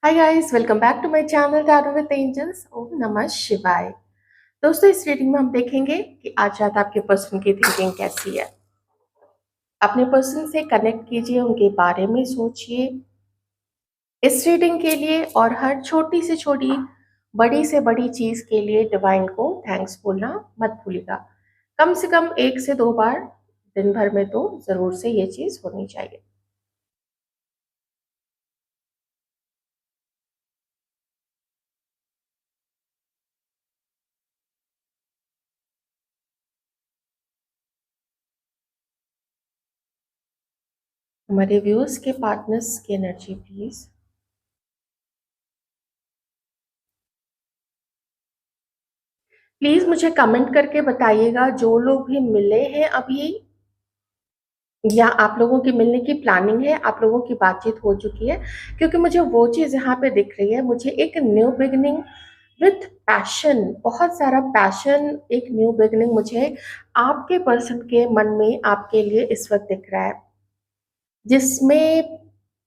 Hi guys, welcome back to my channel tarot with angels. ओम नमः शिवाय। दोस्तों, इस रीडिंग में हम देखेंगे कि आज रात आपके पर्सन की थिंकिंग कैसी है। अपने पर्सन से कनेक्ट कीजिए, उनके बारे में सोचिए। इस रीडिंग के लिए और हर छोटी से छोटी, बड़ी से बड़ी चीज के लिए डिवाइन को थैंक्स बोलना मत भूलिएगा। कम से कम 1 से 2 बार दिन भर में तो जरूर से ये चीज होनी चाहिए। हमारे व्यूअर्स के पार्टनर्स की एनर्जी प्लीज। प्लीज मुझे कमेंट करके बताइएगा, जो लोग भी मिले हैं अभी या आप लोगों की मिलने की प्लानिंग है, आप लोगों की बातचीत हो चुकी है। क्योंकि मुझे वो चीज यहाँ पे दिख रही है, मुझे एक न्यू बिगनिंग विथ पैशन, बहुत सारा पैशन, एक न्यू बिगनिंग मुझे आपके पर्सन के मन में आपके लिए इस वक्त दिख रहा है, जिसमें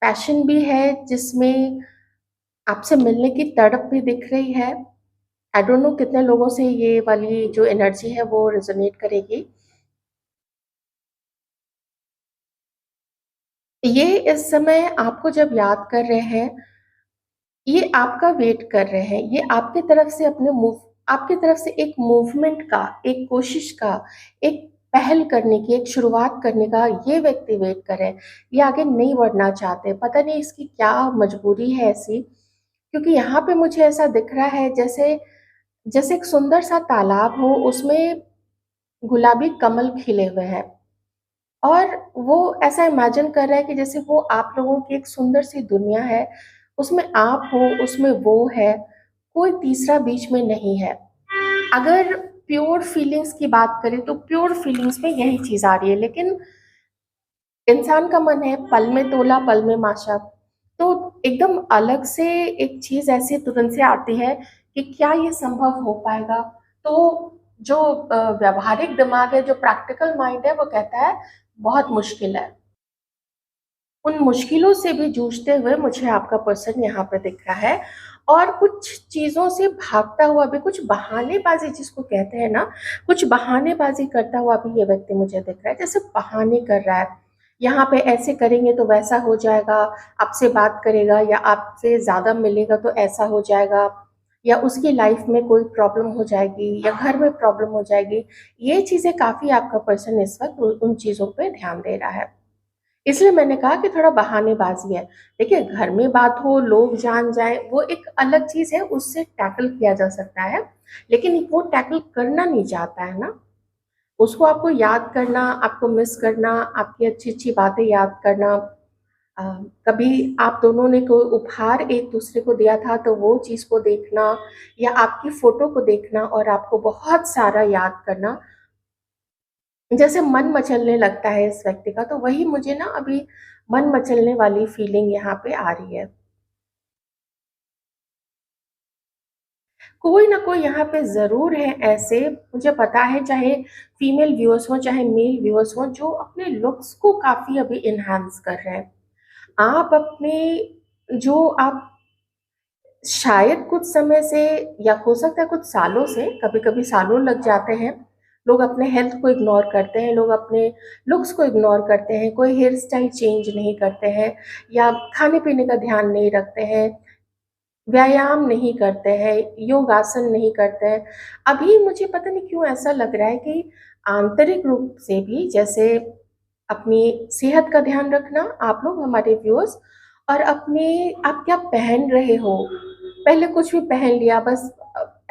पैशन भी है, जिसमें आपसे मिलने की तड़प भी दिख रही है। आई डोंट नो कितने लोगों से ये वाली जो एनर्जी है वो रेजोनेट करेगी। ये इस समय आपको जब याद कर रहे हैं, ये आपका वेट कर रहे हैं, ये आपकी तरफ से अपने मूव, आपकी तरफ से एक मूवमेंट का, एक कोशिश का, एक पहल करने की, एक शुरुआत करने का ये व्यक्ति वेट कर रहे हैं। ये आगे नहीं बढ़ना चाहते, पता नहीं इसकी क्या मजबूरी है ऐसी। क्योंकि यहाँ पे मुझे ऐसा दिख रहा है जैसे जैसे एक सुंदर सा तालाब हो, उसमें गुलाबी कमल खिले हुए हैं, और वो ऐसा इमेजिन कर रहा है कि जैसे वो आप लोगों की एक सुंदर सी दुनिया है, उसमें आप हो, उसमें वो है, कोई तीसरा बीच में नहीं है। अगर प्योर फीलिंग्स की बात करें तो प्योर फीलिंग्स में यही चीज आ रही है, लेकिन इंसान का मन है पल में तोला पल में माशा। तो एकदम अलग से एक चीज ऐसी तुरंत से आती है कि क्या ये संभव हो पाएगा। तो जो व्यवहारिक दिमाग है, जो प्रैक्टिकल माइंड है, वो कहता है बहुत मुश्किल है। उन मुश्किलों से भी जूझते हुए मुझे आपका पर्सन यहाँ पे दिख रहा है, और कुछ चीजों से भागता हुआ भी, कुछ बहानेबाजी जिसको कहते हैं ना, कुछ बहानेबाजी करता हुआ भी ये व्यक्ति मुझे दिख रहा है, जैसे बहाने कर रहा है। यहाँ पे ऐसे करेंगे तो वैसा हो जाएगा, आपसे बात करेगा या आपसे ज्यादा मिलेगा तो ऐसा हो जाएगा, या उसकी लाइफ में कोई प्रॉब्लम हो जाएगी, या घर में प्रॉब्लम हो जाएगी। ये चीजें काफी आपका पर्सन इस वक्त उन चीजों पे ध्यान दे रहा है। इसलिए मैंने कहा कि थोड़ा बहानेबाजी है। देखिए, घर में बात हो, लोग जान जाए, वो एक अलग चीज है, उससे टैकल किया जा सकता है। लेकिन वो टैकल करना नहीं चाहता है ना, उसको आपको याद करना, आपको मिस करना, आपकी अच्छी अच्छी बातें याद करना। अ, कभी आप दोनों ने कोई उपहार एक दूसरे को दिया था तो वो चीज को देखना, या आपकी फोटो को देखना और आपको बहुत सारा याद करना, जैसे मन मचलने लगता है इस व्यक्ति का। तो वही मुझे ना अभी मन मचलने वाली फीलिंग यहाँ पे आ रही है। कोई ना कोई यहाँ पे जरूर है ऐसे, मुझे पता है, चाहे फीमेल व्यूअर्स हो चाहे मेल व्यूअर्स हो, जो अपने लुक्स को काफी अभी इनहांस कर रहे हैं। आप अपने, जो आप शायद कुछ समय से, या हो सकता है कुछ सालों से, कभी कभी सालों लग जाते हैं, लोग अपने हेल्थ को इग्नोर करते हैं, लोग अपने लुक्स को इग्नोर करते हैं, कोई हेयर स्टाइल चेंज नहीं करते हैं, या खाने पीने का ध्यान नहीं रखते हैं, व्यायाम नहीं करते हैं, योगासन नहीं करते हैं। अभी मुझे पता नहीं क्यों ऐसा लग रहा है कि आंतरिक रूप से भी, जैसे अपनी सेहत का ध्यान रखना, आप लोग हमारे व्यूअर्स, और अपने, आप क्या पहन रहे हो, पहले कुछ भी पहन लिया बस,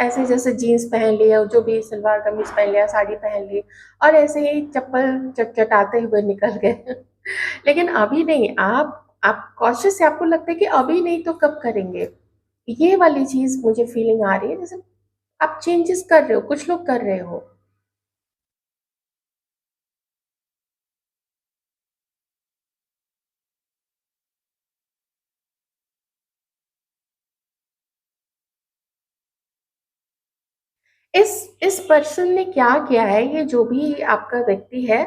ऐसे जैसे जीन्स पहन लिया, जो भी सलवार कमीज पहन लिया, साड़ी पहन ली, और ऐसे ही चप्पल चटचटाते हुए निकल गए। लेकिन अभी नहीं, आप कॉशियस है, आपको लगता है कि अभी नहीं तो कब करेंगे। ये वाली चीज मुझे फीलिंग आ रही है, जैसे आप चेंजेस कर रहे हो, कुछ लोग कर रहे हो। इस पर्सन ने क्या किया है, ये जो भी आपका व्यक्ति है,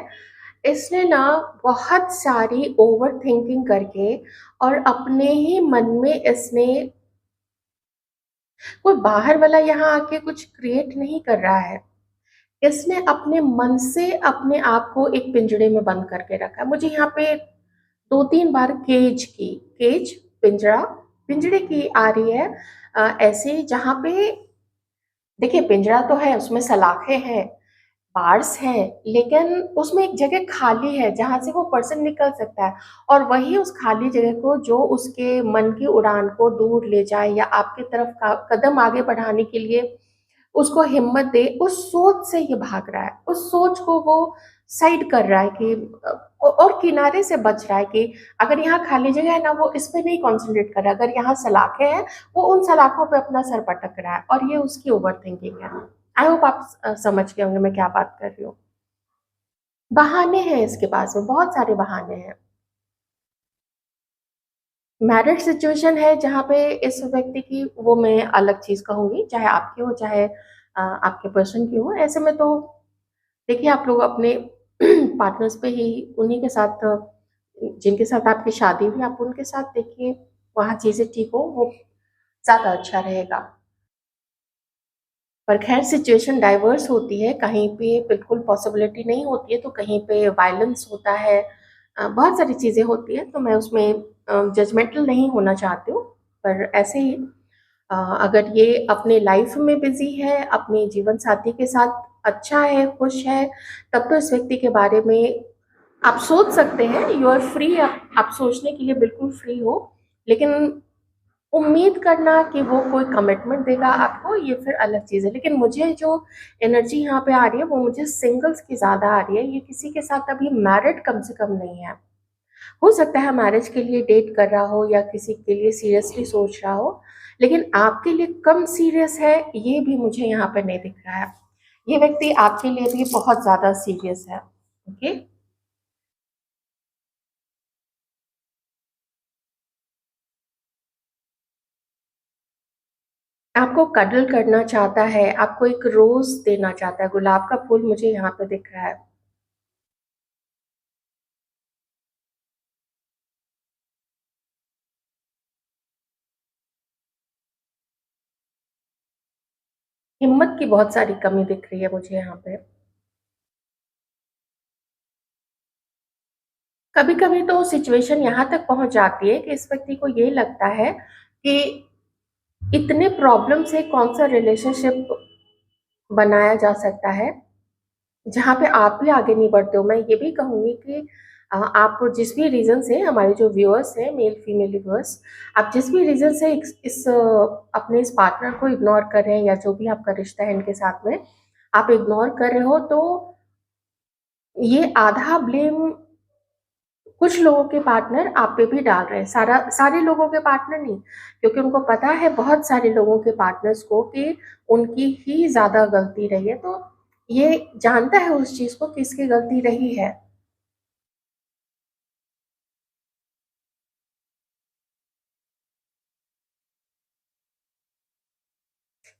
इसने ना बहुत सारी ओवरथिंकिंग करके और अपने ही मन में इसने कोई बाहर वाला यहाँ आके कुछ क्रिएट नहीं कर रहा है। इसने अपने मन से अपने आप को एक पिंजड़े में बंद करके रखा है। मुझे यहाँ पे 2-3 बार केज, पिंजरा, पिंजड़े की आ रही है ऐसे जहाँ पे देखिए पिंजरा तो है, उसमें सलाखें हैं, बार्स हैं, लेकिन उसमें एक जगह खाली है जहाँ से वो पर्सन निकल सकता है और वही उस खाली जगह को जो उसके मन की उड़ान को दूर ले जाए या आपकी तरफ का कदम आगे बढ़ाने के लिए उसको हिम्मत दे, उस सोच से ये भाग रहा है। उस सोच को वो साइड कर रहा है कि और किनारे से बच रहा है कि अगर यहाँ खाली जगह है ना, वो इस पे नहीं कॉन्सन्ट्रेट कर रहा है। अगर यहाँ सलाखें हैं, वो उन सलाखों पे अपना सर पटक रहा है और ये उसकी ओवरथिंकिंग है। आई होप आप समझ गए होंगे मैं क्या बात कर रही हूँ। बहाने हैं इसके पास में, बहुत सारे बहाने हैं। मैरिड सिचुएशन है जहाँ पे इस व्यक्ति की वो मैं अलग चीज़ कहूँगी, चाहे आपकी हो चाहे आपके पर्सन की हो। ऐसे में तो देखिए आप लोग अपने पार्टनर्स पे ही उन्हीं के साथ जिनके साथ आपकी शादी हुई आप उनके साथ देखिए वहाँ चीज़ें ठीक हो वो ज़्यादा अच्छा रहेगा। पर खैर सिचुएशन डाइवर्स होती है, कहीं पे बिल्कुल पॉसिबिलिटी नहीं होती है तो कहीं पे वायलेंस होता है, बहुत सारी चीज़ें होती हैं तो मैं उसमें जजमेंटल नहीं होना चाहती हूँ। पर ऐसे ही अगर ये अपने लाइफ में बिज़ी है, अपने जीवन साथी के साथ अच्छा है, खुश है, तब तो इस व्यक्ति के बारे में आप सोच सकते हैं, यू आर फ्री, आप सोचने के लिए बिल्कुल फ्री हो। लेकिन उम्मीद करना कि वो कोई कमिटमेंट देगा आपको, ये फिर अलग चीज़ है। लेकिन मुझे जो एनर्जी यहाँ पे आ रही है, वो मुझे सिंगल्स की ज़्यादा आ रही है। ये किसी के साथ अभी मैरिड कम से कम नहीं है। हो सकता है मैरिज के लिए डेट कर रहा हो या किसी के लिए सीरियसली सोच रहा हो, लेकिन आपके लिए कम सीरियस है, ये भी मुझे यहाँ पे नहीं दिख रहा है। ये व्यक्ति आपके लिए भी बहुत ज़्यादा सीरियस है। ओके? आपको कडल करना चाहता है, आपको एक रोज़ देना चाहता है, गुलाब का फूल मुझे यहाँ पे दिख रहा है। हिम्मत की बहुत सारी कमी दिख रही है मुझे यहाँ पे। कभी-कभी तो सिचुएशन यहाँ तक पहुँच जाती है कि इस व्यक्ति को ये लगता है कि इतने प्रॉब्लम से कौन-सा रिलेशनशिप बनाया जा सकता है, जहाँ पे आप भी आगे नहीं बढ़ते हो। मैं ये भी कहूँगी कि आप जिस भी रीज़न से हमारे जो व्यूअर्स हैं, मेल फीमेल व्यूअर्स, आप जिस भी रीज़न से अपने इस पार्टनर को इग्नोर कर रहे हैं या जो भी आपका रिश्ता है इनके साथ में, आप इग्नोर कर रहे हो तो ये आधा ब्लेम कुछ लोगों के पार्टनर आप पे भी डाल रहे हैं, सारे लोगों के पार्टनर नहीं, क्योंकि उनको पता है बहुत सारे लोगों के पार्टनर्स को कि उनकी ही ज़्यादा गलती रही है, तो ये जानता है उस चीज़ को कि इसकी गलती रही है।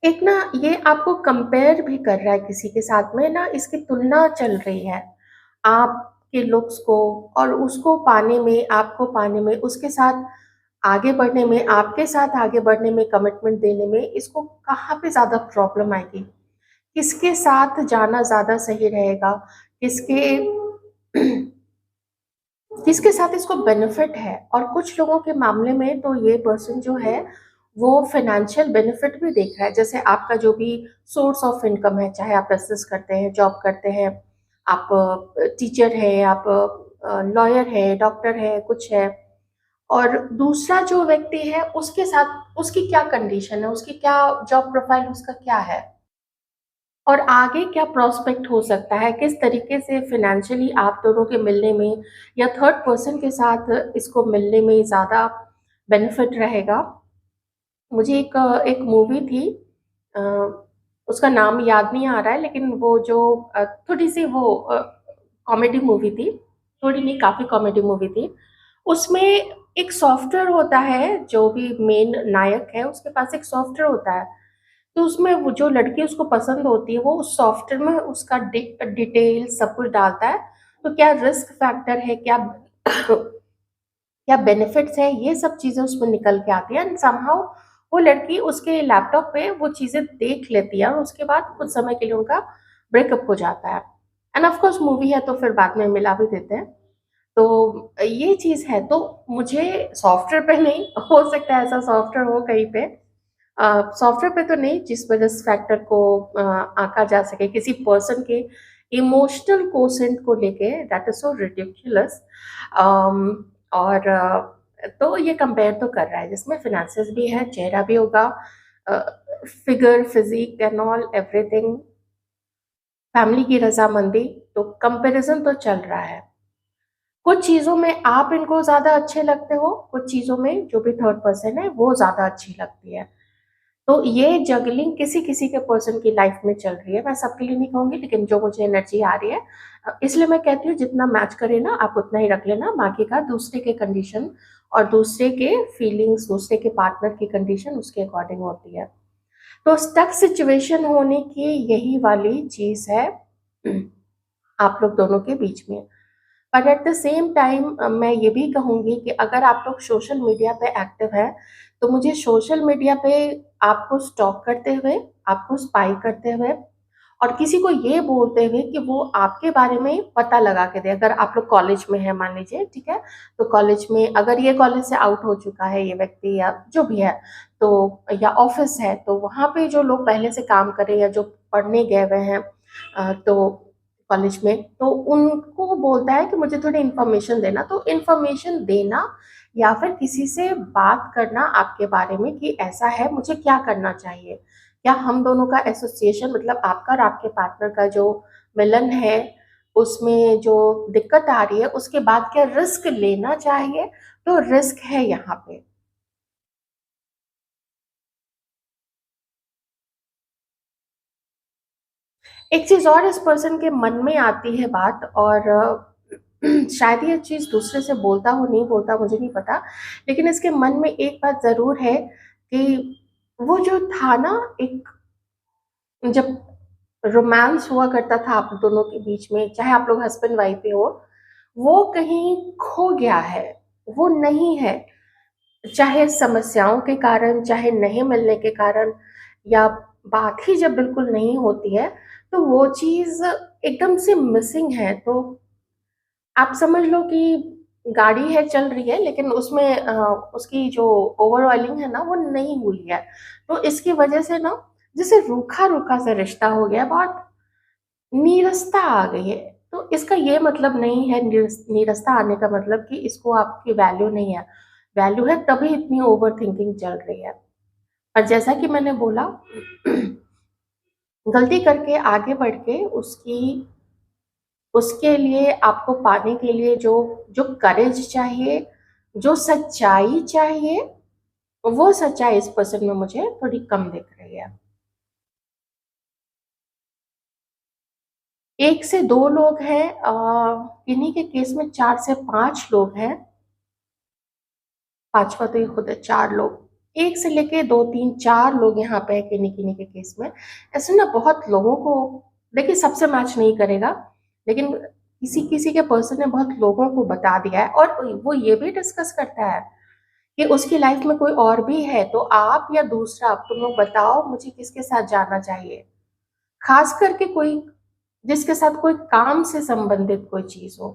एक ना ये आपको कंपेयर भी कर रहा है किसी के साथ में ना, इसकी तुलना चल रही है, आपके लुक्स को और उसको पाने में, आपको पाने में, उसके साथ आगे बढ़ने में, आपके साथ आगे बढ़ने में, कमिटमेंट देने में, इसको कहाँ पे ज़्यादा प्रॉब्लम आएगी? किसके साथ जाना ज़्यादा सही रहेगा? किसके किसके साथ इसको बेनिफिट है? और कुछ लोगों के मामले में तो ये पर्सन जो है, वो फाइनेंशियल बेनिफिट भी देख रहा है। जैसे आपका जो भी सोर्स ऑफ इनकम है, चाहे आप बिज़नेस करते हैं, जॉब करते हैं, आप टीचर हैं, आप लॉयर हैं, डॉक्टर हैं, कुछ है। और दूसरा जो व्यक्ति है, उसके साथ उसकी क्या कंडीशन है, उसकी क्या जॉब प्रोफाइल उसका क्या है? और आगे क्या प्रॉस्पेक्ट हो सकता है, किस तरीके से फाइनेंशियली आप दोनों के मिलने में या थर्ड पर्सन के साथ इसको मिलने में ज़्यादा बेनिफिट रहेगा। मुझे एक मूवी थी, अ, उसका नाम याद नहीं आ रहा है, लेकिन वो जो थोड़ी-सी वो कॉमेडी मूवी थी, थोड़ी नहीं काफ़ी कॉमेडी मूवी थी। उसमें एक सॉफ्टवेयर होता है, जो भी मेन नायक है उसके पास एक सॉफ्टवेयर होता है। तो उसमें वो जो लड़की उसको पसंद होती है, वो उस सॉफ्टवेयर में उसका डिटेल सब कुछ डालता है, तो क्या रिस्क फैक्टर है, क्या क्या बेनिफिट्स है, ये सब चीजें उसमें निकल के आती है। एंड समहाउ वो लड़की उसके लैपटॉप पे वो चीजें देख लेती है और उसके बाद कुछ समय के लिए उनका ब्रेकअप हो जाता है। एंड ऑफ कोर्स मूवी है तो फिर बाद में मिला भी देते हैं। तो ये चीज है। तो मुझे सॉफ्टवेयर पे नहीं, हो सकता है ऐसा सॉफ्टवेयर हो कहीं पे, सॉफ्टवेयर पे तो नहीं जिस वजह से फैक्टर को आंका जा सके किसी पर्सन के इमोशनल कोसेंट को लेके, दैट इज सो रिडिकुलस। और तो ये कंपेयर तो कर रहा है जिसमें फिनेंसेस भी है, चेहरा भी होगा, figure physique and all everything, family की रजामंदी, तो कंपैरिजन तो चल रहा है। कुछ चीजों में आप इनको ज्यादा अच्छे लगते हो, कुछ चीजों में जो भी थर्ड पर्सन है वो ज्यादा अच्छी लगती है। तो ये जगलिंग किसी किसी के पर्सन की लाइफ में चल रही है। मैं सबके लिए नहीं कहूंगी, लेकिन जो मुझे एनर्जी आ रही है, इसलिए मैं कहती हूँ जितना मैच करे ना आप उतना ही रख लेना। बाकी का दूसरे के कंडीशन और दूसरे के फीलिंग्स, दूसरे के पार्टनर की कंडीशन उसके अकॉर्डिंग होती है। तो स्टक सिचुएशन होने की यही वाली चीज है आप लोग दोनों के बीच में। पर एट द सेम टाइम मैं ये भी कहूंगी कि अगर आप लोग सोशल मीडिया पे एक्टिव है, तो मुझे सोशल मीडिया पे आपको स्टॉक करते हुए, आपको स्पाई करते हुए और किसी को ये बोलते हुए कि वो आपके बारे में पता लगा के दे। अगर आप लोग कॉलेज में है मान लीजिए, ठीक है, तो कॉलेज में अगर ये कॉलेज से आउट हो चुका है ये व्यक्ति या जो भी है, तो या ऑफिस है, तो वहां पे जो लोग पहले से काम कर रहे हैं या जो पढ़ने गए हुए हैं तो कॉलेज में, तो उनको बोलता है कि मुझे थोड़ी इन्फॉर्मेशन देना। तो इन्फॉर्मेशन देना या फिर किसी से बात करना आपके बारे में कि ऐसा है, मुझे क्या करना चाहिए, क्या हम दोनों का एसोसिएशन, मतलब आपका और आपके पार्टनर का जो मिलन है उसमें जो दिक्कत आ रही है, उसके बाद क्या रिस्क लेना चाहिए। तो रिस्क है यहाँ पे। एक चीज और इस पर्सन के मन में आती है बात, और शायद ये चीज दूसरे से बोलता हो नहीं बोलता मुझे नहीं पता, लेकिन इसके मन में एक बात जरूर है कि वो जो था ना, एक जब रोमांस हुआ करता था आप दोनों के बीच में, चाहे आप लोग हस्बैंड वाइफ ही हो, वो कहीं खो गया है, वो नहीं है। चाहे समस्याओं के कारण, चाहे नहीं मिलने के कारण, या बात ही जब बिल्कुल नहीं होती है, तो वो चीज एकदम से मिसिंग है। तो आप समझ लो कि गाड़ी है चल रही है, लेकिन उसमें उसकी जो ओवर ऑयलिंग है ना वो नहीं हुई है। तो इसकी वजह से ना जैसे रूखा रूखा सा रिश्ता हो गया, बहुत नीरसता आ गई है। तो इसका ये मतलब नहीं है, नीरसता आने का मतलब कि इसको आपकी वैल्यू नहीं है। वैल्यू है तभी इतनी ओवर थिंकिंग चल रही है। और जैसा कि मैंने बोला, गलती करके आगे बढ़ के उसकी, उसके लिए आपको पाने के लिए जो जो करेज चाहिए, जो सच्चाई चाहिए, वो सच्चाई इस पर्सन में मुझे थोड़ी कम दिख रही है। एक से दो लोग हैं, किन्हीं के केस में चार से पांच लोग हैं, पांचवा तो ये खुद है, चार लोग। एक से लेके दो तीन चार लोग यहाँ पे है किन्हीं किन्हीं के केस में। ऐसे ना बहुत लोगों को, देखिए सबसे मैच नहीं करेगा, लेकिन किसी किसी के पर्सन ने बहुत लोगों को बता दिया है, और वो ये भी डिस्कस करता है कि उसकी लाइफ में कोई और भी है, तो आप या दूसरा तुम लोग बताओ मुझे किसके साथ जाना चाहिए। खास करके कोई जिसके साथ कोई काम से संबंधित कोई चीज हो,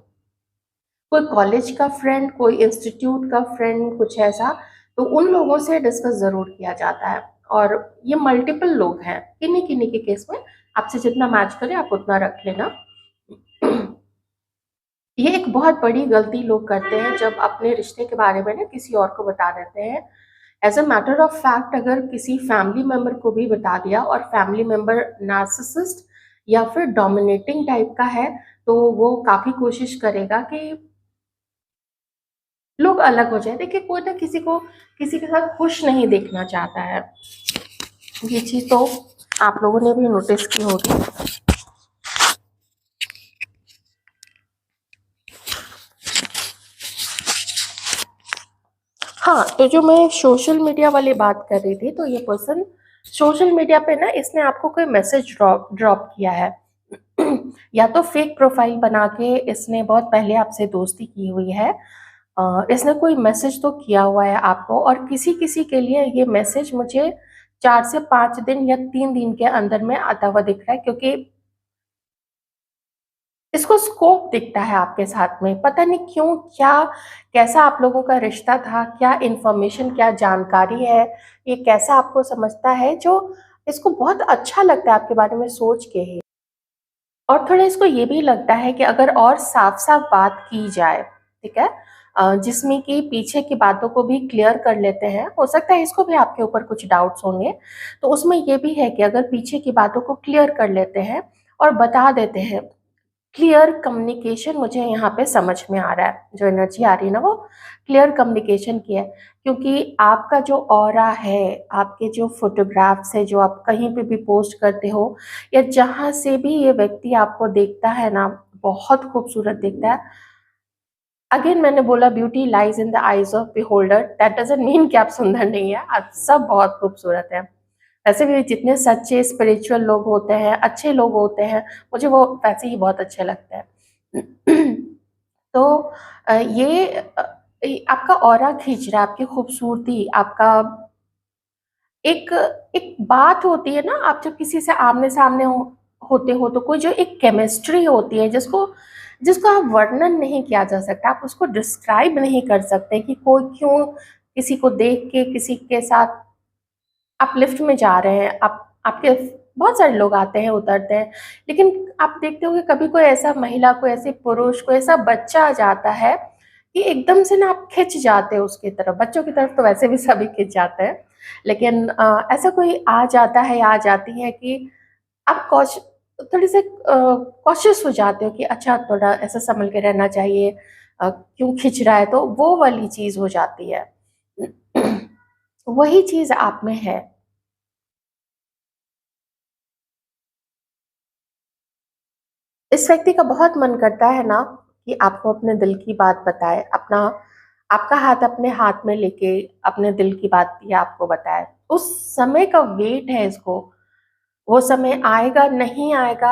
कोई कॉलेज का फ्रेंड, कोई इंस्टीट्यूट का फ्रेंड, कुछ ऐसा, तो उन लोगों से डिस्कस जरूर किया जाता है। और ये मल्टीपल लोग हैं किन्हीं किन्हीं के केस में, आपसे जितना मैच करे आप उतना रख लेना। ये एक बहुत बड़ी गलती लोग करते हैं जब अपने रिश्ते के बारे में ना किसी और को बता देते हैं। As a matter of fact, अगर किसी फैमिली मेंबर को भी बता दिया और फैमिली मेंबर नार्सिसिस्ट या फिर डोमिनेटिंग टाइप का है, तो वो काफी कोशिश करेगा कि लोग अलग हो जाए। देखिए कोई ना किसी को किसी के साथ खुश नहीं देखना चाहता है, ये चीज तो आप लोगों ने भी नोटिस की होगी। हाँ, तो जो मैं सोशल मीडिया वाली बात कर रही थी, तो ये पर्सन सोशल मीडिया पे ना इसने आपको कोई मैसेज ड्रॉप ड्रॉप किया है, या तो फेक प्रोफाइल बना के इसने बहुत पहले आपसे दोस्ती की हुई है। इसने कोई मैसेज तो किया हुआ है आपको, और किसी-किसी के लिए ये मैसेज मुझे 4 से 5 दिन या 3 दिन के अंदर में आता हुआ दिख रहा है, क्योंकि इसको स्कोप दिखता है आपके साथ में। पता नहीं क्यों, क्या कैसा आप लोगों का रिश्ता था, क्या इन्फॉर्मेशन, क्या जानकारी है, ये कैसा आपको समझता है, जो इसको बहुत अच्छा लगता है आपके बारे में सोच के ही। और थोड़ा इसको ये भी लगता है कि अगर और साफ-साफ बात की जाए, ठीक है? जिसमें कि पीछे की बातों को भी क्लियर कर लेते हैं, हो सकता है इसको भी आपके ऊपर कुछ डाउट्स होंगे, तो उसमें ये भी है कि अगर पीछे की बातों को क्लियर कर लेते हैं और बता देते हैं, क्लियर कम्युनिकेशन मुझे यहाँ पे समझ में आ रहा है, जो एनर्जी आ रही है ना वो क्लियर कम्युनिकेशन की है। क्योंकि आपका जो ऑरा है, आपके जो फ़ोटोग्राफ्स है, जो आप कहीं पे भी पोस्ट करते हो या जहाँ से भी ये व्यक्ति आपको देखता है ना, बहुत खूबसूरत दिखता है। अगेन मैंने बोला beauty lies in the eyes of beholder, that doesn't mean कि आप सुंदर नहीं हैं, आप सब बहुत खूबसूरत हैं। वैसे भी जितने सच्चे स्पिरिचुअल लोग होते हैं, अच्छे लोग होते हैं, मुझे वो वैसे ही बहुत अच्छे लगते हैं। तो आपका ऑरा खींच रहा है, आपकी खूबसूरती, आपका एक एक बात होती है ना, आप जब किसी से आमने-सामने होते हो तो कोई जो एक केमिस्ट्री होती है, जिसको जिसको आप वर्णन नहीं किया जा सकता, आप उसको डिस्क्राइब नहीं कर सकते कि कोई क्यों किसी को देख के किसी के साथ आप लिफ्ट में जा रहे हैं, आप आपके बहुत सारे लोग आते हैं, उतरते हैं, लेकिन आप देखते होंगे कभी कोई ऐसा महिला, कोई ऐसे पुरुष, कोई ऐसा बच्चा आ जाता है कि एकदम से ना आप खिंच जाते हो उसकी तरफ। बच्चों की तरफ तो वैसे भी सभी खिंच जाते हैं, लेकिन ऐसा कोई आ जाता है या आ जाती है कि आप थोड़े से कॉशियस हो जाते हो कि अच्छा थोड़ा ऐसा सँभल के रहना चाहिए, क्यों खिंच रहा है, तो वो वाली चीज़ हो जाती है। वही चीज़ आप में है। इस व्यक्ति का बहुत मन करता है ना कि आपको अपने दिल की बात बताए, अपना आपका हाथ अपने हाथ में लेके अपने दिल की बात ये आपको बताए। उस समय का वेट है इसको, वो समय आएगा, नहीं आएगा,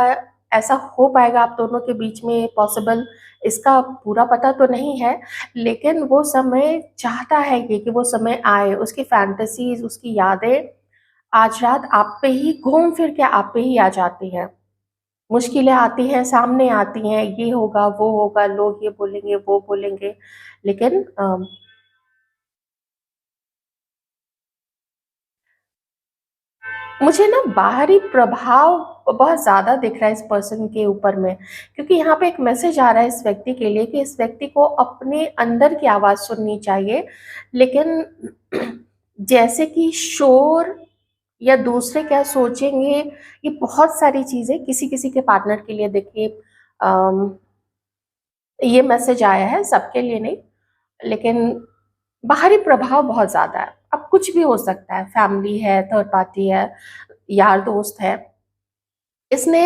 ऐसा हो पाएगा आप दोनों के बीच में पॉसिबल, इसका पूरा पता तो नहीं है, लेकिन वो समय चाहता है ये कि वो समय आए, उसकी फैंटेसीज़, उसकी यादें आज रात आप पे ही घूम फिर के आप पे ही आ जाती हैं। मुश्किलें आती हैं, सामने आती हैं, ये होगा, वो होगा, लोग ये बोलेंगे, वो बोलेंगे, लेकिन मुझे ना बाहरी प्रभाव बहुत ज़्यादा दिख रहा है इस पर्सन के ऊपर में, क्योंकि यहाँ पे एक मैसेज आ रहा है इस व्यक्ति के लिए कि इस व्यक्ति को अपने अंदर की आवाज़ सुननी चाहिए, लेकिन जैसे कि शोर या दूसरे क्या सोचेंगे, ये बहुत सारी चीज़ें किसी-किसी के पार्टनर के लिए देखिए, अम, ये मैसेज आया है, सबके लिए नहीं, लेकिन बाहरी प्रभाव बहुत ज़्यादा है। अब कुछ भी हो सकता है, फैमिली है, थर्ड पार्टी है, यार दोस्त है। इसने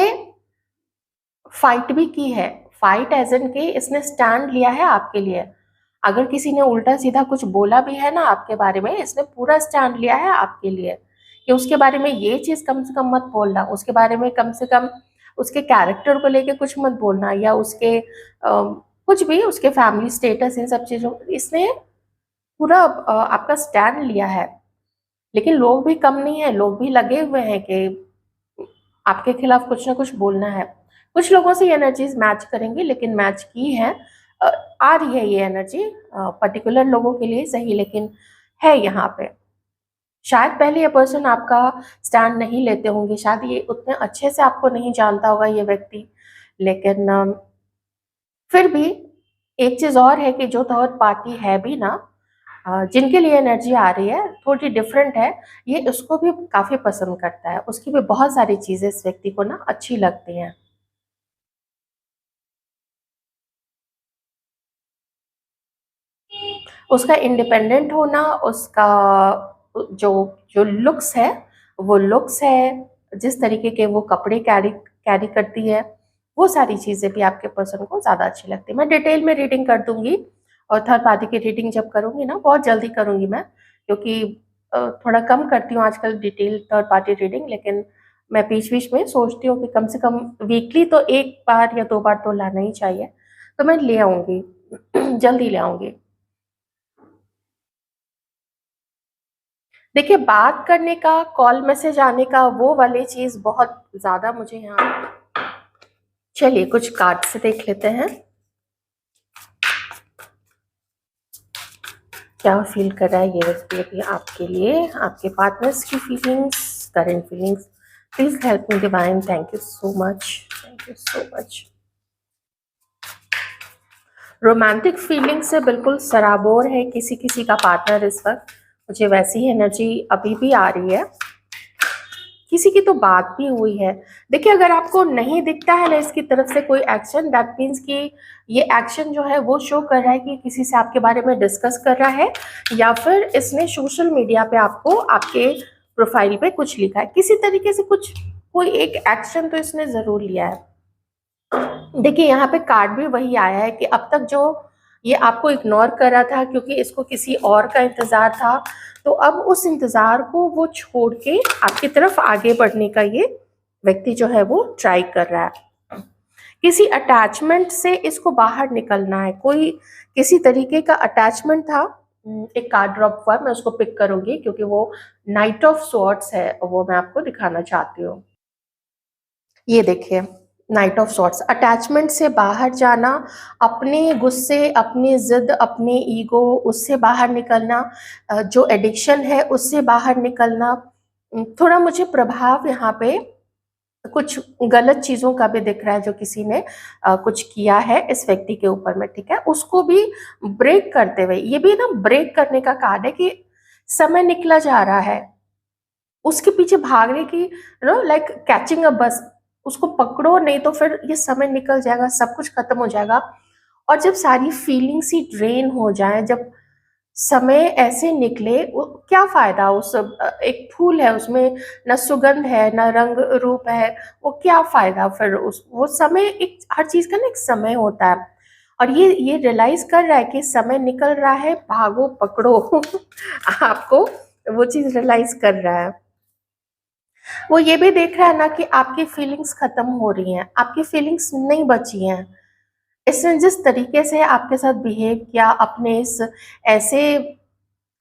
फाइट भी की है, फाइट एज़ इन कि इसने स्टैंड लिया है आपके लिए। अगर किसी ने उल्टा-सीधा कुछ बोला भी है ना आपके बारे में, इसने पूरा स्टैंड लिया है आपके लिए, कि उसके बारे में ये चीज़ कम से कम मत बोलना, उसके बारे में कम से कम उसके कैरेक्टर को लेके कुछ मत बोलना, या उसके कुछ भी, उसके फैमिली स्टेटस, इन सब चीज़ों इसने पूरा आपका स्टैंड लिया है। लेकिन लोग भी कम नहीं है, लोग भी लगे हुए हैं कि आपके खिलाफ कुछ ना कुछ बोलना है। कुछ लोगों से ये एनर्जीज़ मैच करेंगी, लेकिन मैच की हैं, अ, आ रही है ये एनर्जी, पर्टिकुलर लोगों के लिए सही, लेकिन है यहाँ पे। शायद पहले ये पर्सन आपका स्टैंड नहीं लेते होंगे, शायद ये उतने अच्छे से आपको नहीं जानता होगा ये व्यक्ति, लेकिन फिर भी एक चीज़ और है कि जो थर्ड पार्टी है भी ना, जिनके लिए एनर्जी आ रही है, थोड़ी डिफरेंट है, ये उसको भी काफ़ी पसंद करता है। उसकी भी बहुत सारी चीज़ें इस व्यक्ति को ना अच्छी लगती हैं। उसका इंडिपेंडेंट होना, उसका जो जो लुक्स है, वो लुक्स है, जिस तरीके के वो कपड़े कैरी कैरी करती है, वो सारी चीज़ें भी आपके पर्सन को ज़्यादा अच्छी लगती है। मैं डिटेल में रीडिंग कर दूँगी, और थर्ड पार्टी की रीडिंग जब करूँगी ना, बहुत जल्दी करूँगी मैं, क्योंकि थोड़ा कम करती हूँ आजकल डिटेल थर्ड पार्टी रीडिंग, लेकिन मैं बीच-बीच में सोचती हूँ कि कम से कम वीकली तो 1 बार या 2 बार तो लाना ही चाहिए। तो मैं ले आऊँगी, जल्दी ले आऊँगी। देखिए, बात करने का, कॉल मैसेज आने का, वो वाली चीज़ बहुत ज़्यादा मुझे यहाँ। चलिए कुछ कार्ड से देख लेते हैं, क्या फ़ील कर रहा है ये व्यक्ति अभी आपके लिए, आपके पार्टनर्स की feelings, current feelings. Please help me divine, thank you so much, thank you so much. Romantic feeling से बिल्कुल सराबोर है किसी-किसी का पार्टनर इस वक़्त, मुझे वैसी ही एनर्जी अभी भी आ रही है। किसी की तो बात भी हुई है। देखिए, अगर आपको नहीं दिखता है ना इसकी तरफ से कोई एक्शन, दैट मीन्स कि ये एक्शन जो है वो शो कर रहा है कि किसी से आपके बारे में डिस्कस कर रहा है, या फिर इसने सोशल मीडिया पे आपको आपके प्रोफाइल पे कुछ लिखा है। किसी तरीके से कुछ कोई एक एक्शन तो इसने ज़रूर लिया है। देखिए, यहाँ पे कार्ड भी वही आया है कि अब तक जो ये आपको इग्नोर कर रहा था क्योंकि इसको किसी और का इंतज़ार था, तो अब उस इंतज़ार को वो छोड़ के आपकी तरफ आगे बढ़ने का ये व्यक्ति जो है वो ट्राई कर रहा है। किसी अटैचमेंट से इसको बाहर निकलना है, कोई किसी तरीके का अटैचमेंट था। एक कार्ड ड्रॉप हुआ है, मैं उसको पिक करूँगी क्योंकि वो नाइट ऑफ स्वॉर्ड्स है, वो मैं आपको दिखाना चाहती हूँ। ये देखिए, नाइट ऑफ सॉर्ट्स, अटैचमेंट से बाहर जाना, अपने गुस्से, अपनी ज़िद, अपने ईगो, उससे बाहर निकलना, जो एडिक्शन है उससे बाहर निकलना। थोड़ा मुझे प्रभाव यहाँ पे कुछ गलत चीज़ों का भी दिख रहा है जो किसी ने कुछ किया है इस व्यक्ति के ऊपर में, ठीक है? उसको भी ब्रेक करते हुए, ये भी ना ब्रेक करने का कार्ड है कि समय निकला जा रहा है। उसके पीछे भागने की लाइक कैचिंग अ बस, उसको पकड़ो नहीं तो फिर ये समय निकल जाएगा, सब कुछ खत्म हो जाएगा। और जब सारी फीलिंग्स ही ड्रेन हो जाए, जब समय ऐसे निकले, क्या फायदा उस एक फूल है उसमें न सुगंध है न रंग रूप है, वो क्या फायदा फिर उस वो समय, एक हर चीज का ना एक समय होता है। और ये रियलाइज कर रहा है कि समय निकल रहा है, भागो पकड़ो। आपको वो चीज रियलाइज कर रहा है। वो ये भी देख रहा है ना कि आपकी फीलिंग्स खत्म हो रही हैं, आपकी फीलिंग्स नहीं बची हैं। इसने जिस तरीके से आपके साथ बिहेव किया, अपने इस ऐसे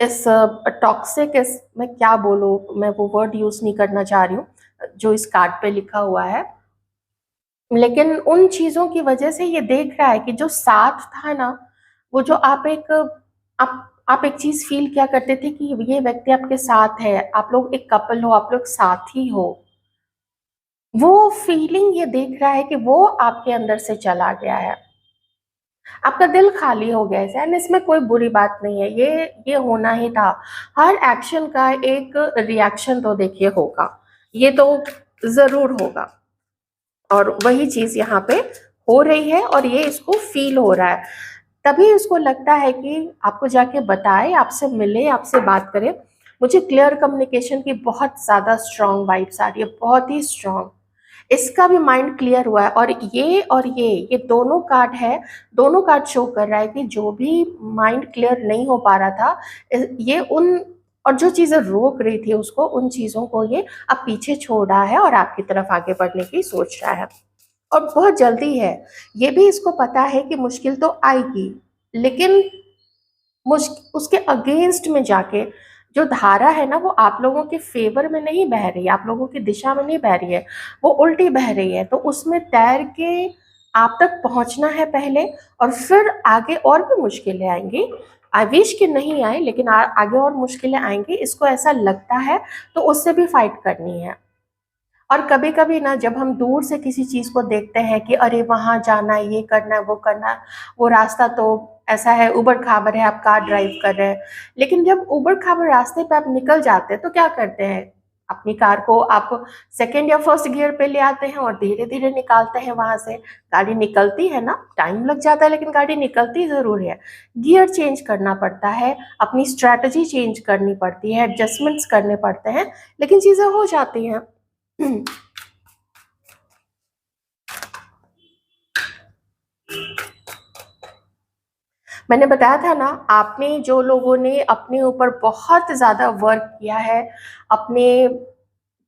इस टॉक्सिक, इस मैं क्या बोलूँ, मैं वो वर्ड यूज़ नहीं करना चाह रही हूँ जो इस कार्ड पे लिखा हुआ है। लेकिन उन चीज़ों की वजह से ये देख रहा है कि जो साथ था ना, वो जो आप एक चीज़ फ़ील किया करते थे कि ये व्यक्ति आपके साथ है, आप लोग एक कपल हो, आप लोग साथी हो। वो फीलिंग ये देख रहा है कि वो आपके अंदर से चला गया है। आपका दिल खाली हो गया है, एंड इसमें कोई बुरी बात नहीं है, ये होना ही था। हर एक्शन का एक रिएक्शन तो देखिए होगा, ये तो ज़रूर होगा। और वही चीज़ यहाँ पे हो रही है और ये इसको फ़ील हो रहा है। तभी उसको लगता है कि आपको जाके बताए, आपसे मिले, आपसे बात करे। मुझे क्लियर कम्युनिकेशन की बहुत ज़्यादा स्ट्रॉन्ग वाइब्स आ रही है, बहुत ही स्ट्रॉन्ग। इसका भी माइंड क्लियर हुआ है, और ये दोनों कार्ड है, दोनों कार्ड शो कर रहा है कि जो भी माइंड क्लियर नहीं हो पा रहा था, ये उन और जो चीज़ें रोक रही थी उसको, उन चीज़ों को ये अब पीछे छोड़ रहा है और आपकी तरफ आगे बढ़ने की सोच रहा है। और बहुत जल्दी है। ये भी इसको पता है कि मुश्किल तो आएगी, लेकिन उसके अगेंस्ट में जाके जो धारा है ना, वो आप लोगों के फेवर में नहीं बह रही है, आप लोगों की दिशा में नहीं बह रही है, वो उल्टी बह रही है। तो उसमें तैर के आप तक पहुंचना है पहले, और फिर आगे और भी मुश्किलें आएंगी। आई विश कि नहीं आए, लेकिन आगे और मुश्किलें आएंगी, इसको ऐसा लगता है। तो उससे भी फाइट करनी है। और कभी-कभी ना जब हम दूर से किसी चीज़ को देखते हैं कि अरे वहाँ जाना है, ये करना है, वो करना है, वो रास्ता तो ऐसा है, ऊबड़-खाबड़ है, आप कार ड्राइव कर रहे हैं। लेकिन जब ऊबड़-खाबड़ रास्ते पे आप निकल जाते हैं तो क्या करते हैं? अपनी कार को आप सेकंड या फर्स्ट गियर पे ले आते हैं और धीरे-धीरे निकालते हैं वहाँ से। गाड़ी निकलती है ना, टाइम लग जाता है लेकिन गाड़ी निकलती ज़रूर है। गियर चेंज करना पड़ता है, अपनी स्ट्रैटेजी चेंज करनी पड़ती है, एडजस्टमेंट्स करने पड़ते हैं, लेकिन चीज़ें हो जाती हैं। मैंने बताया था ना, आपने जो लोगों ने अपने ऊपर बहुत ज़्यादा वर्क किया है, अपने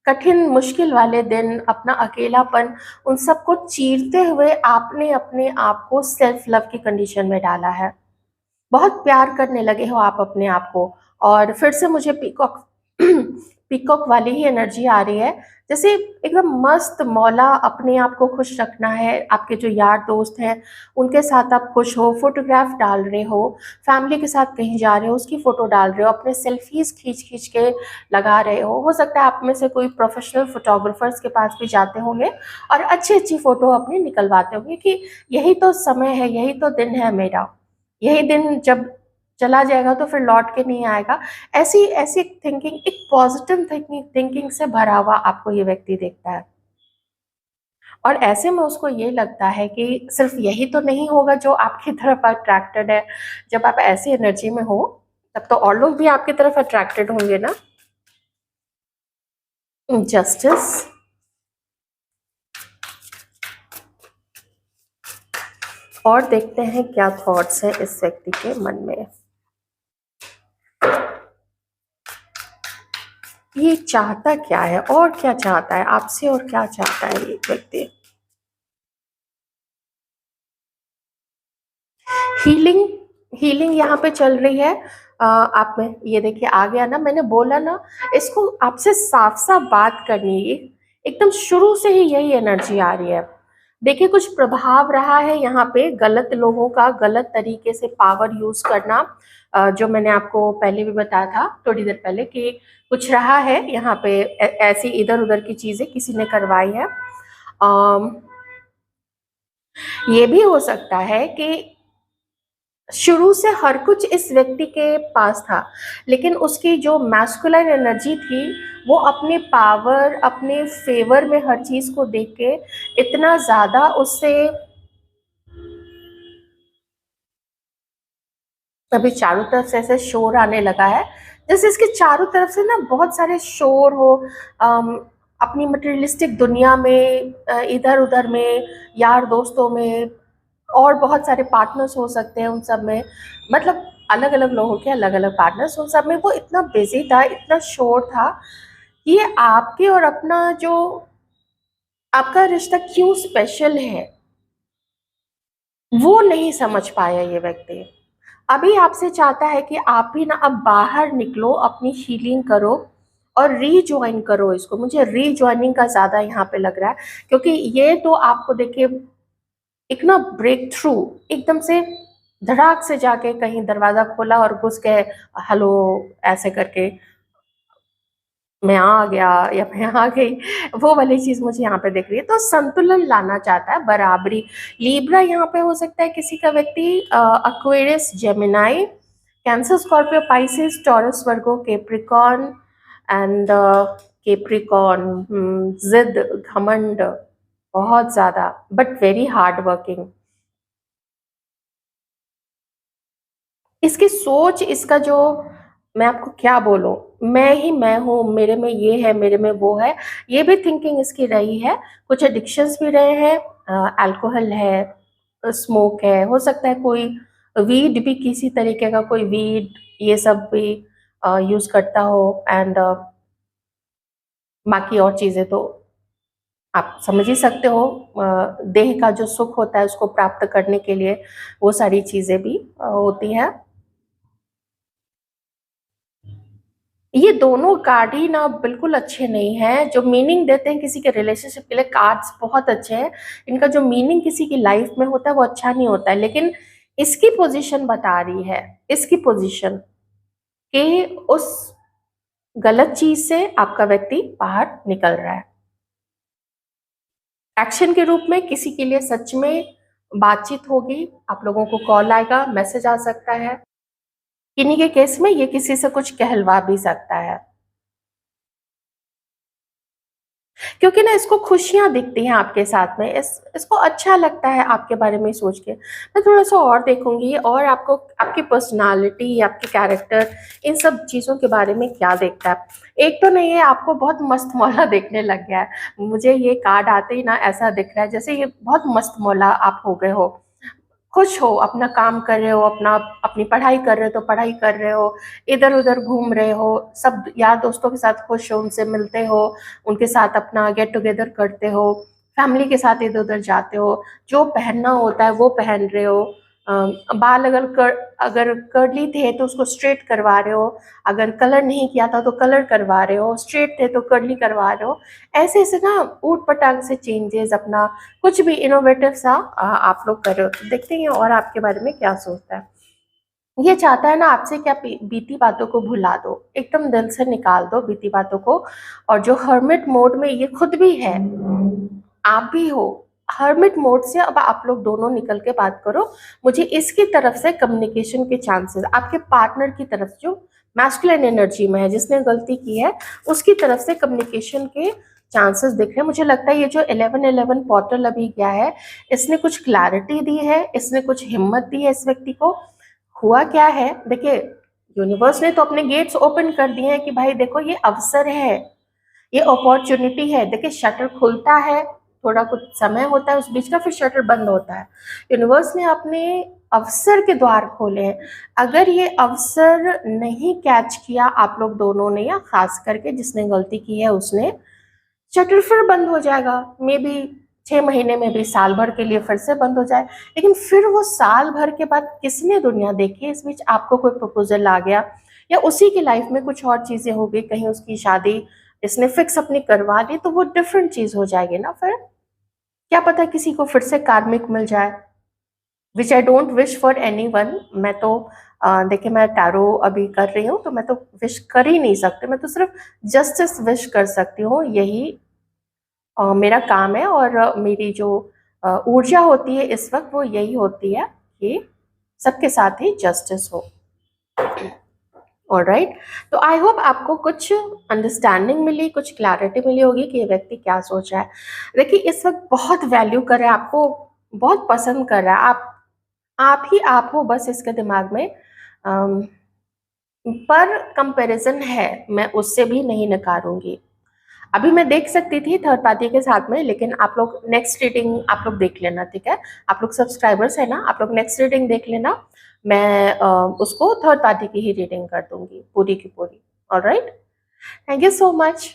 कठिन मुश्किल वाले दिन, अपना अकेलापन, उन सबको चीरते हुए आपने अपने आप को सेल्फ लव की कंडीशन में डाला है। बहुत प्यार करने लगे हो आप अपने आप को। और फिर से मुझे पीकॉक पीकॉक वाली ही एनर्जी आ रही है, जैसे एकदम मस्त मौला अपने आप को खुश रखना है। आपके जो यार दोस्त हैं उनके साथ आप खुश हो, फोटोग्राफ डाल रहे हो, फैमिली के साथ कहीं जा रहे हो उसकी फोटो डाल रहे हो, अपने सेल्फीज खींच खींच के लगा रहे हो सकता है आप में से कोई प्रोफेशनल फोटोग्राफर्स के पास भी जाते होंगे और अच्छी अच्छी फोटो अपनी निकलवाते होंगे कि यही तो समय है, यही तो दिन है मेरा, यही दिन जब चला जाएगा तो फिर लौट के नहीं आएगा। ऐसी ऐसी थिंकिंग, एक पॉजिटिव थिंकिंग से भरा हुआ आपको ये व्यक्ति देखता है। और ऐसे में उसको ये लगता है कि सिर्फ यही तो नहीं होगा जो आपकी तरफ अट्रैक्टेड है। जब आप ऐसी एनर्जी में हो तब तो और लोग भी आपकी तरफ अट्रैक्टेड होंगे ना। जस्टिस, और देखते हैं क्या थॉट्स हैं इस व्यक्ति के मन में। ये चाहता क्या है और क्या चाहता है आपसे, और क्या चाहता है ये व्यक्ति। हीलिंग, हीलिंग यहाँ पे चल रही है। आप में ये देखिए आ गया ना, मैंने बोला ना इसको आपसे साफ साफ बात करनी है। एकदम शुरू से ही यही एनर्जी आ रही है। देखिए कुछ प्रभाव रहा है यहाँ पे गलत लोगों का, गलत तरीके से पावर यूज करना, जो मैंने आपको पहले भी बताया था थोड़ी देर पहले कि कुछ रहा है यहाँ पे। ऐसी इधर उधर की चीजें किसी ने करवाई है। ये भी हो सकता है कि शुरू से हर कुछ इस व्यक्ति के पास था, लेकिन उसकी जो मैस्कुलाइन एनर्जी थी वो अपने पावर, अपने फेवर में हर चीज को देख के इतना ज्यादा उससे, अभी चारों तरफ से ऐसे शोर आने लगा है जैसे इसके चारों तरफ से ना बहुत सारे शोर हो। अम, अपनी मटेरियलिस्टिक दुनिया में, इधर उधर में, यार दोस्तों में, और बहुत सारे पार्टनर्स हो सकते हैं उन सब में, मतलब अलग अलग लोगों के अलग अलग पार्टनर्स, उन सब में वो इतना बिजी था, इतना शोर था। ये आपके और अपना जो आपका रिश्ता क्यों स्पेशल है वो नहीं समझ पाया ये व्यक्ति। अभी आपसे चाहता है कि आप भी ना अब बाहर निकलो, अपनी हीलिंग करो और रीजॉइन करो इसको। मुझे रीजॉइनिंग का ज्यादा यहाँ पे लग रहा है, क्योंकि ये तो आपको देखिए एक ना ब्रेक थ्रू, एकदम से धड़ाक से जाके कहीं दरवाजा खोला और घुस गए, हेलो ऐसे करके मैं आ गया या मैं आ गई, वो वाली चीज मुझे यहाँ पे दिख रही है। तो संतुलन लाना चाहता है, बराबरी। लीब्रा यहाँ पे हो सकता है किसी का व्यक्ति, Aquarius, Gemini, cancer, Scorpio, Pisces, taurus, Virgo, Capricorn and Capricorn. जिद, घमंड बहुत ज्यादा, बट वेरी हार्ड वर्किंग। इसकी सोच, इसका जो, मैं आपको क्या बोलूं, मैं ही मैं हूँ, मेरे में ये है, मेरे में वो है, ये भी थिंकिंग इसकी रही है। कुछ एडिक्शंस भी रहे हैं, अल्कोहल है, स्मोक है, हो सकता है कोई वीड भी, किसी तरीके का कोई वीड, ये सब भी यूज करता हो। एंड बाकी और चीजें तो आप समझ ही सकते हो। देह का जो सुख होता है उसको प्राप्त करने के लिए वो सारी चीजें भी होती हैं। ये दोनों कार्ड ही ना बिल्कुल अच्छे नहीं हैं। जो मीनिंग देते हैं किसी के रिलेशनशिप के लिए, कार्ड्स बहुत अच्छे हैं, इनका जो मीनिंग किसी की लाइफ में होता है वो अच्छा नहीं होता है। लेकिन इसकी पोजीशन बता रही है, इसकी पोजीशन कि उस गलत चीज से आपका व्यक्ति बाहर निकल रहा है। एक्शन के रूप में किसी के लिए सच में बातचीत होगी, आप लोगों को कॉल आएगा, मैसेज आ सकता है। किन्हीं के केस में ये किसी से कुछ कहलवा भी सकता है, क्योंकि ना इसको खुशियां दिखती हैं आपके साथ में, इसको अच्छा लगता है आपके बारे में सोच के। मैं थोड़ा सा और देखूंगी और आपको, आपकी पर्सनालिटी, आपकी कैरेक्टर, इन सब चीज़ों के बारे में क्या देखता है। एक तो नहीं है, आपको बहुत मस्त मौला देखने लग गया है। मुझे ये कार्ड आते ही ना ऐसा दिख रहा है जैसे ये बहुत मस्त मौला आप हो गए हो। खुश हो, अपना काम कर रहे हो, अपना अपनी पढ़ाई कर रहे हो तो पढ़ाई कर रहे हो, इधर-उधर घूम रहे हो, सब यार दोस्तों के साथ खुश हो, उनसे मिलते हो, उनके साथ अपना गेट टुगेदर करते हो, फैमिली के साथ इधर-उधर जाते हो, जो पहनना होता है वो पहन रहे हो। बाल अगर कर्ली थे तो उसको स्ट्रेट करवा रहे हो, अगर कलर नहीं किया था तो कलर करवा रहे हो, स्ट्रेट थे तो कर्ली करवा रहे हो। ऐसे-ऐसे ना ऊट-पटांग से चेंजेस अपना कुछ भी इनोवेटिव सा आप लोग कर रहे हो। तो देखते हैं और आपके बारे में क्या सोचता है। ये चाहता है ना आपसे कि आप बीती बातों को भुला दो, एकदम दिल से निकाल दो बीती बातों को। और जो हर्मिट मोड में ये खुद भी है, आप भी हो, हर्मिट मोड से अब आप लोग दोनों निकल के बात करो। मुझे इसकी तरफ से कम्युनिकेशन के चांसेस, आपके पार्टनर की तरफ जो मैस्कुलिन एनर्जी में है, जिसने गलती की है, उसकी तरफ से कम्युनिकेशन के चांसेस दिख रहे हैं। मुझे लगता है ये जो 11-11 पोर्टल अभी गया है, इसने कुछ क्लैरिटी दी है, इसने कुछ हिम्मत दी है इस व्यक्ति को। हुआ क्या है, देखिए यूनिवर्स ने तो अपने गेट्स ओपन कर दिए हैं कि भाई देखो ये अवसर है, ये अपॉर्चुनिटी है। देखिए शटर खुलता है, थोड़ा कुछ समय होता है उस बीच का, फिर शटर बंद होता है। यूनिवर्स ने अपने अवसर के द्वार खोले हैं। अगर ये अवसर नहीं कैच किया आप लोग दोनों ने, या खास करके जिसने गलती की है उसने, शटर फिर बंद हो जाएगा। मे बी 6 महीने में भी, साल भर के लिए फिर से बंद हो जाए। लेकिन फिर वो साल भर के बाद किसने दुनिया देखी, इस बीच आपको कोई प्रपोजल आ गया, या उसी की लाइफ में कुछ और चीजें हो गई, कहीं उसकी शादी इसने फिक्स अपनी करवा ली, तो वो डिफरेंट चीज हो जाएगी ना। फिर क्या पता किसी को फिर से कार्मिक मिल जाए, which I don't wish for anyone. मैं तो देखिए मैं टैरो अभी कर रही हूँ, तो मैं तो विश कर ही नहीं सकती, मैं तो सिर्फ जस्टिस विश कर सकती हूँ। यही मेरा काम है, और मेरी जो ऊर्जा होती है इस वक्त वो यही होती है कि सबके साथ ही जस्टिस हो। ऑलराइट, तो आई होप आपको कुछ अंडरस्टैंडिंग मिली, कुछ क्लैरिटी मिली होगी कि ये व्यक्ति क्या सोच रहा है। देखिए इस वक्त बहुत वैल्यू कर रहा है आपको, बहुत पसंद कर रहा है। आप ही आप हो बस इसके दिमाग में। अम, पर कंपैरिजन है, मैं उससे भी नहीं नकारूंगी। अभी मैं देख सकती थी थर्ड पार्टी के साथ में, लेकिन आप लोग नेक्स्ट रीडिंग आप लोग देख लेना, ठीक है। आप लोग सब्सक्राइबर्स है ना, आप लोग नेक्स्ट रीडिंग देख लेना। मैं उसको थर्ड पार्टी की ही रीडिंग कर दूंगी पूरी की पूरी। Alright, thank you so much.